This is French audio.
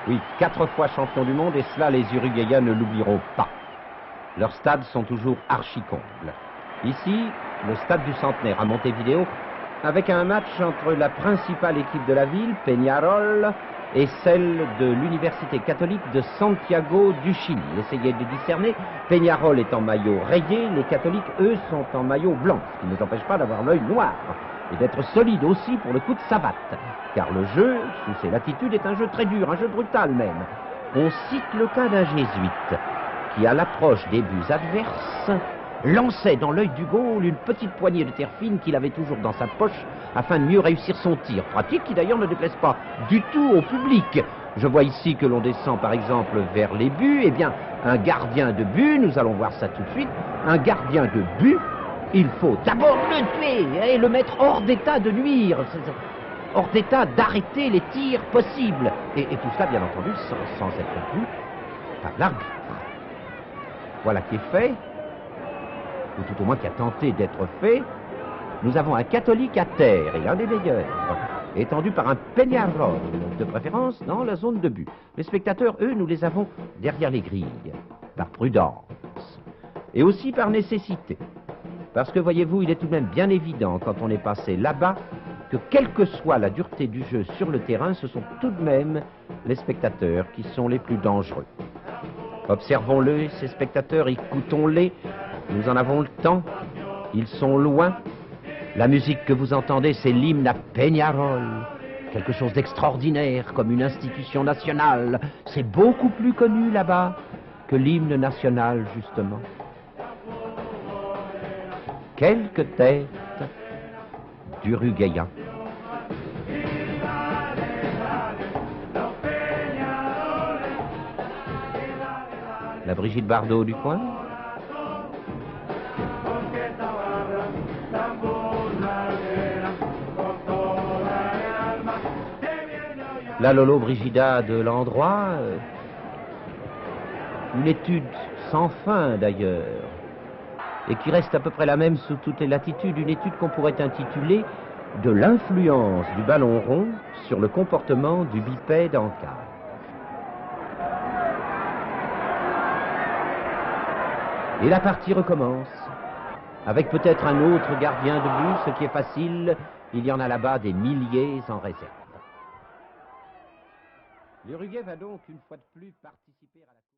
Oui, 4 fois champion du monde, et cela, les Uruguayens ne l'oublieront pas. Leurs stades sont toujours archi-combles. Ici, le stade du Centenaire à Montevideo, avec un match entre la principale équipe de la ville, Peñarol, et celle de l'Université catholique de Santiago du Chili. Essayez de discerner, Peñarol est en maillot rayé, les catholiques, eux, sont en maillot blanc, ce qui ne nous empêche pas d'avoir l'œil noir et d'être solide aussi pour le coup de savate. Car le jeu, sous ces latitudes, est un jeu très dur, un jeu brutal même. On cite le cas d'un jésuite qui, à l'approche des buts adverses, lançait dans l'œil du goal une petite poignée de terre fine qu'il avait toujours dans sa poche afin de mieux réussir son tir. Pratique qui d'ailleurs ne déplaise pas du tout au public. Je vois ici que l'on descend par exemple vers les buts. Eh bien, un gardien de but, nous allons voir ça tout de suite, un gardien de but, il faut d'abord le tuer et le mettre hors d'état de nuire, hors d'état d'arrêter les tirs possibles. Et tout cela, bien entendu, sans être vu par l'arbitre. Voilà qui est fait, ou tout au moins qui a tenté d'être fait. Nous avons un catholique à terre, et un des meilleurs, étendu par un Peñarol, de préférence dans la zone de but. Les spectateurs, eux, nous les avons derrière les grilles, par prudence, et aussi par nécessité. Parce que, voyez-vous, il est tout de même bien évident, quand on est passé là-bas, que quelle que soit la dureté du jeu sur le terrain, ce sont tout de même les spectateurs qui sont les plus dangereux. Observons-le, ces spectateurs, écoutons-les, nous en avons le temps, ils sont loin. La musique que vous entendez, c'est l'hymne à Peñarol, quelque chose d'extraordinaire, comme une institution nationale. C'est beaucoup plus connu là-bas que l'hymne national, justement. Quelques têtes d'Uruguayens. La Brigitte Bardot du coin. La Lolo Brigida de l'endroit. Une étude sans fin d'ailleurs, et qui reste à peu près la même sous toutes les latitudes, une étude qu'on pourrait intituler « De l'influence du ballon rond sur le comportement du bipède en cage ». Et la partie recommence, avec peut-être un autre gardien de but, ce qui est facile, il y en a là-bas des milliers en réserve. L'Uruguay va donc une fois de plus participer à la...